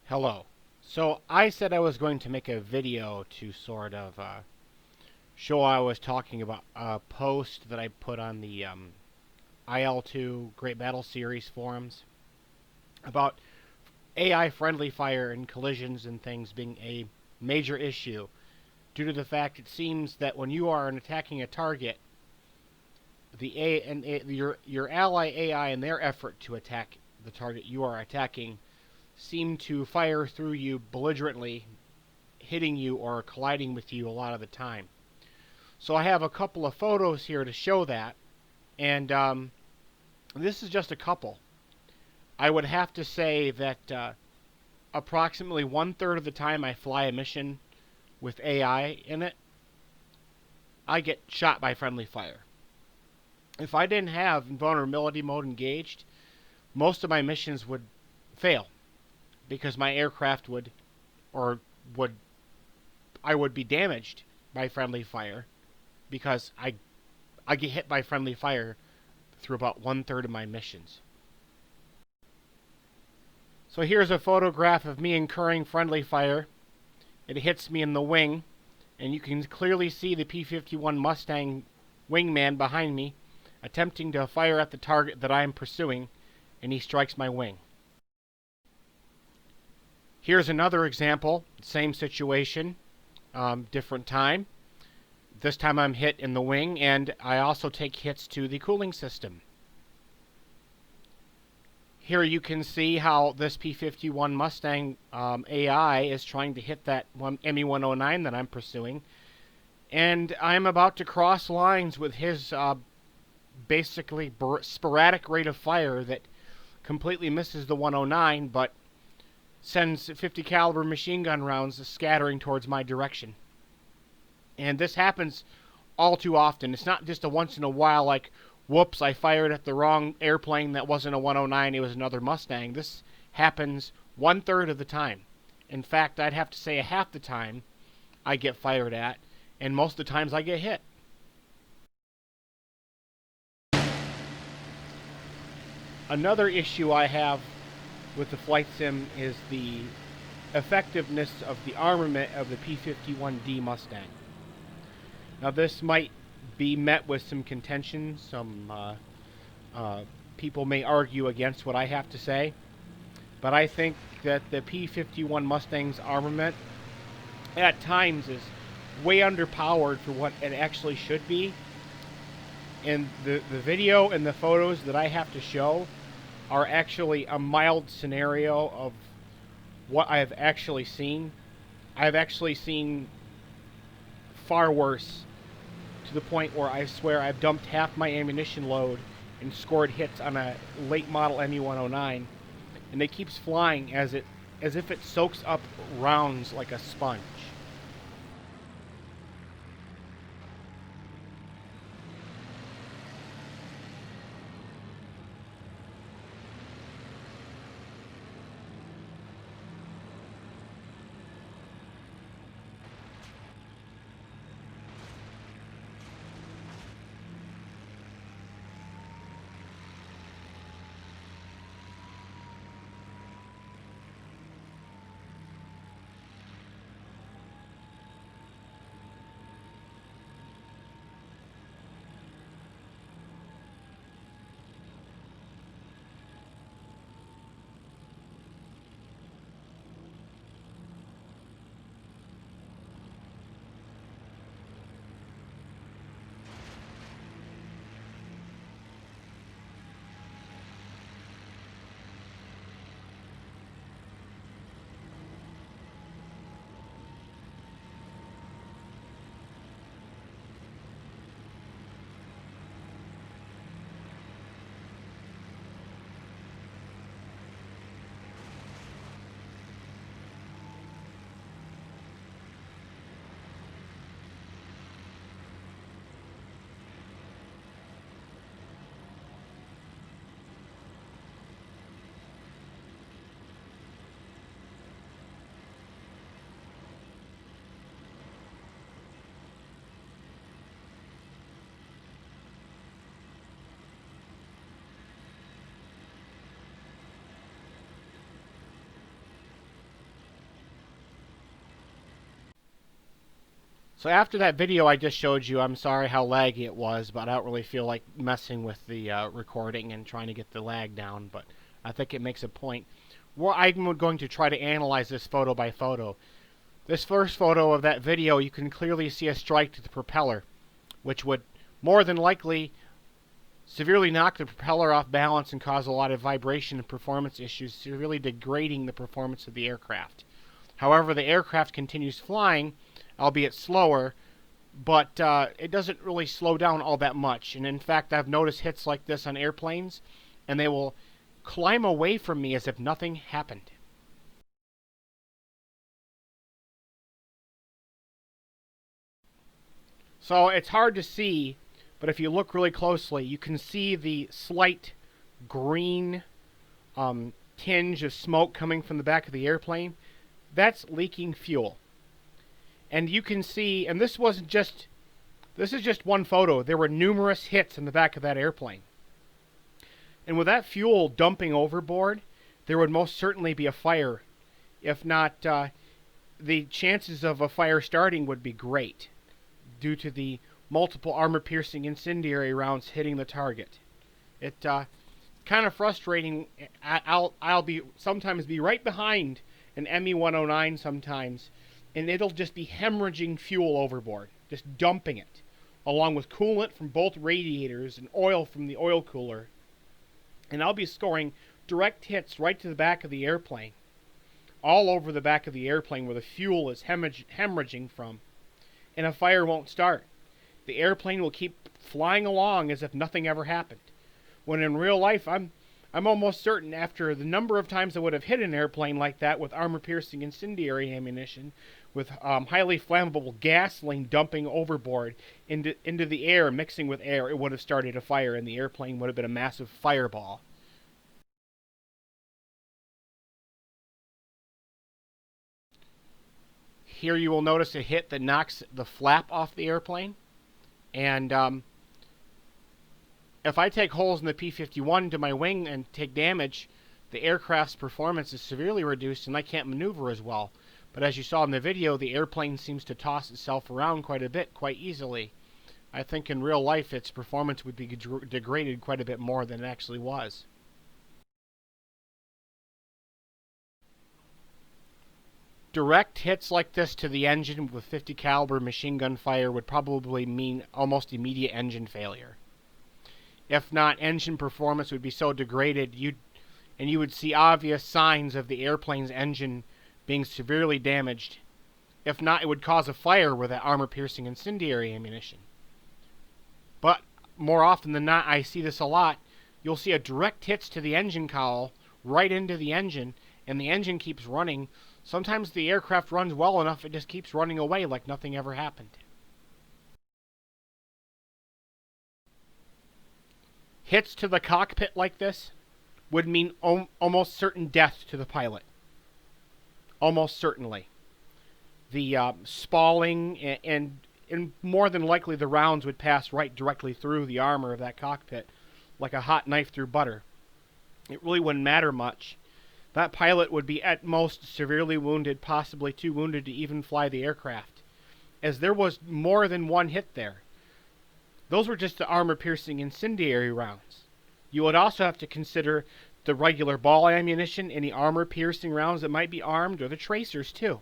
Hello. So I said I was going to make a video to sort of show I was talking about a post that I put on the IL-2 Great Battle Series forums about AI friendly fire and collisions and things being a major issue due to the fact it seems that when you are attacking a target, your ally AI in their effort to attack the target you are attacking seem to fire through you belligerently, hitting you or colliding with you a lot of the time. So I have a couple of photos here to show that, and this is just a couple. I would have to say that approximately 1/3 of the time I fly a mission with AI in it, I get shot by friendly fire. If I didn't have vulnerability mode engaged, most of my missions would fail because my aircraft would I would be damaged by friendly fire because I get hit by friendly fire through about 1/3 of my missions. So here's a photograph of me incurring friendly fire. It hits me in the wing, and you can clearly see the P-51 Mustang wingman behind me attempting to fire at the target that I am pursuing, and he strikes my wing. Here's another example, same situation, different time. This time I'm hit in the wing, and I also take hits to the cooling system. Here you can see how this P-51 Mustang AI is trying to hit that ME-109 that I'm pursuing, and I'm about to cross lines with his basically sporadic rate of fire that completely misses the 109, but sends 50 caliber machine gun rounds scattering towards my direction. And this happens all too often. It's not just a once in a while like, whoops, I fired at the wrong airplane that wasn't a 109, it was another Mustang. This happens 1/3 of the time. In fact, I'd have to say half the time I get fired at, and most of the times I get hit. Another issue I have with the flight sim is the effectiveness of the armament of the P-51D Mustang. Now this might be met with some contention. Some people may argue against what I have to say, but I think that the P-51 Mustang's armament at times is way underpowered for what it actually should be. And the video and the photos that I have to show are actually a mild scenario of what I have actually seen. I've actually seen far worse, to the point where I swear I've dumped half my ammunition load and scored hits on a late model ME-109, and it keeps flying as if it soaks up rounds like a sponge. So after that video I just showed you, I'm sorry how laggy it was, but I don't really feel like messing with the recording and trying to get the lag down, but I think it makes a point. Well, I'm going to try to analyze this photo by photo. This first photo of that video, you can clearly see a strike to the propeller, which would more than likely severely knock the propeller off balance and cause a lot of vibration and performance issues, severely degrading the performance of the aircraft. However, the aircraft continues flying, albeit slower, but it doesn't really slow down all that much. And in fact, I've noticed hits like this on airplanes, and they will climb away from me as if nothing happened. So it's hard to see, but if you look really closely, you can see the slight green tinge of smoke coming from the back of the airplane. That's leaking fuel. And you can see, and this is just one photo. There were numerous hits in the back of that airplane. And with that fuel dumping overboard, there would most certainly be a fire. If not, the chances of a fire starting would be great due to the multiple armor-piercing incendiary rounds hitting the target. It kind of frustrating. I'll sometimes be right behind an ME-109 sometimes, and it'll just be hemorrhaging fuel overboard, just dumping it, along with coolant from both radiators and oil from the oil cooler. And I'll be scoring direct hits right to the back of the airplane, all over the back of the airplane where the fuel is hemorrhaging from, and a fire won't start. The airplane will keep flying along as if nothing ever happened. When in real life, I'm almost certain after the number of times I would have hit an airplane like that with armor-piercing incendiary ammunition, with highly flammable gasoline dumping overboard into the air, mixing with air, it would have started a fire, and the airplane would have been a massive fireball. Here you will notice a hit that knocks the flap off the airplane, and if I take holes in the P-51 to my wing and take damage, the aircraft's performance is severely reduced and I can't maneuver as well. But as you saw in the video, the airplane seems to toss itself around quite a bit, quite easily. I think in real life its performance would be degraded quite a bit more than it actually was. Direct hits like this to the engine with 50 caliber machine gun fire would probably mean almost immediate engine failure. If not, engine performance would be so degraded you would see obvious signs of the airplane's engine being severely damaged. If not, it would cause a fire with that armor-piercing incendiary ammunition. But more often than not, I see this a lot. You'll see a direct hits to the engine cowl right into the engine, and the engine keeps running. Sometimes the aircraft runs well enough it just keeps running away like nothing ever happened. Hits to the cockpit like this would mean almost certain death to the pilot. Almost certainly. The spalling and more than likely the rounds would pass right directly through the armor of that cockpit like a hot knife through butter. It really wouldn't matter much. That pilot would be at most severely wounded, possibly too wounded to even fly the aircraft, as there was more than one hit there. Those were just the armor-piercing incendiary rounds. You would also have to consider the regular ball ammunition, any armor-piercing rounds that might be armed, or the tracers too.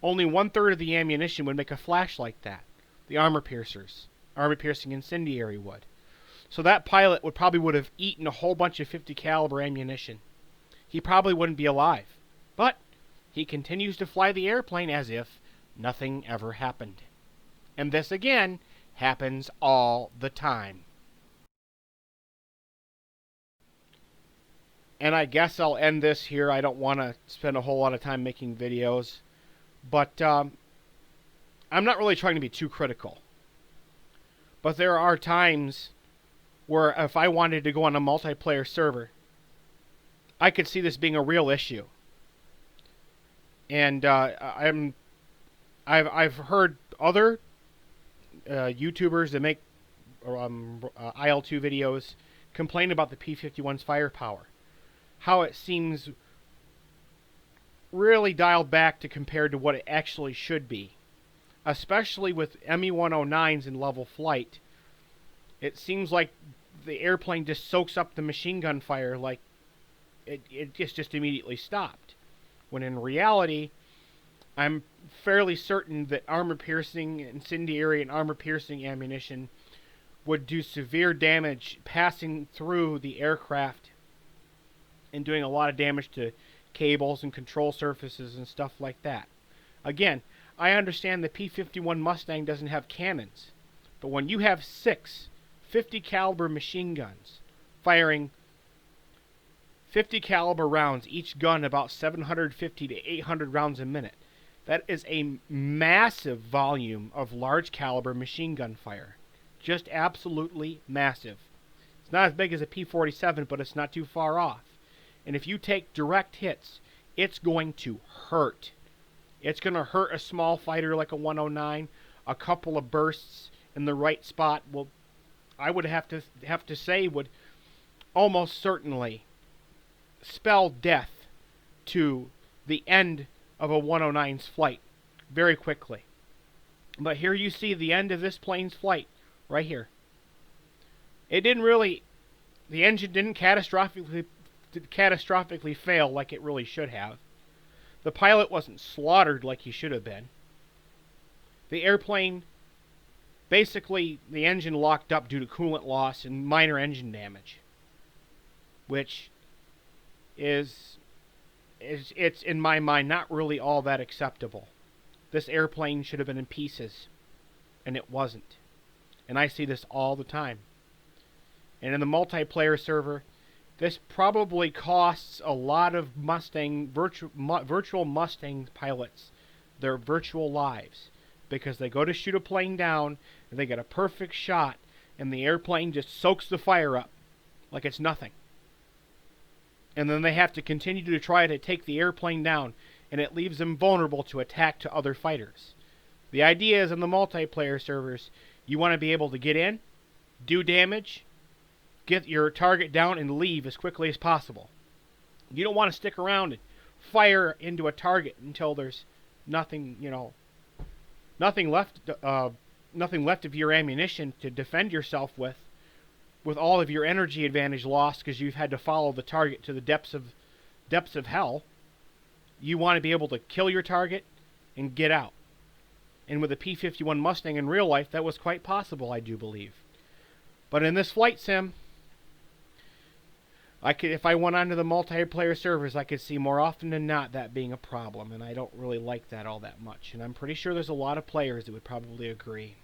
Only 1/3 of the ammunition would make a flash like that. The armor-piercing incendiary would. So that pilot would have eaten a whole bunch of 50 caliber ammunition. He probably wouldn't be alive. But he continues to fly the airplane as if nothing ever happened. And this again happens all the time. And I guess I'll end this here. I don't want to spend a whole lot of time making videos. But I'm not really trying to be too critical. But there are times where if I wanted to go on a multiplayer server, I could see this being a real issue. And I've heard other YouTubers that make IL-2 videos complain about the P-51's firepower. How it seems really dialed back to compared to what it actually should be. especially with ME-109s in level flight, it seems like the airplane just soaks up the machine gun fire, like it just immediately stopped. When in reality, I'm fairly certain that armor-piercing, incendiary, and armor-piercing ammunition would do severe damage passing through the aircraft and doing a lot of damage to cables and control surfaces and stuff like that. Again, I understand the P-51 Mustang doesn't have cannons, but when you have 6 50 caliber machine guns firing 50 caliber rounds, each gun about 750 to 800 rounds a minute, that is a massive volume of large caliber machine gun fire. Just absolutely massive. It's not as big as a P-47, but it's not too far off. And if you take direct hits, it's going to hurt. It's going to hurt a small fighter like a 109. A couple of bursts in the right spot will, I would have to say, would almost certainly spell death to the end of a 109's flight very quickly. But here you see the end of this plane's flight right here. It didn't really, the engine didn't catastrophically fail like it really should have. The pilot wasn't slaughtered like he should have been. The airplane, basically the engine locked up due to coolant loss and minor engine damage, which is it's in my mind not really all that acceptable. This airplane should have been in pieces, and it wasn't. And I see this all the time. And in the multiplayer server, this probably costs a lot of virtual Mustang pilots their virtual lives, because they go to shoot a plane down and they get a perfect shot and the airplane just soaks the fire up like it's nothing. And then they have to continue to try to take the airplane down, and it leaves them vulnerable to attack to other fighters. The idea is in the multiplayer servers, you want to be able to get in, do damage, get your target down, and leave as quickly as possible. You don't want to stick around and fire into a target until there's nothing left of your ammunition to defend yourself with all of your energy advantage lost because you've had to follow the target to the depths of hell. You want to be able to kill your target and get out. And with a P-51 Mustang in real life, that was quite possible, I do believe. But in this flight sim, if I went onto the multiplayer servers, I could see more often than not that being a problem, and I don't really like that all that much. And I'm pretty sure there's a lot of players that would probably agree.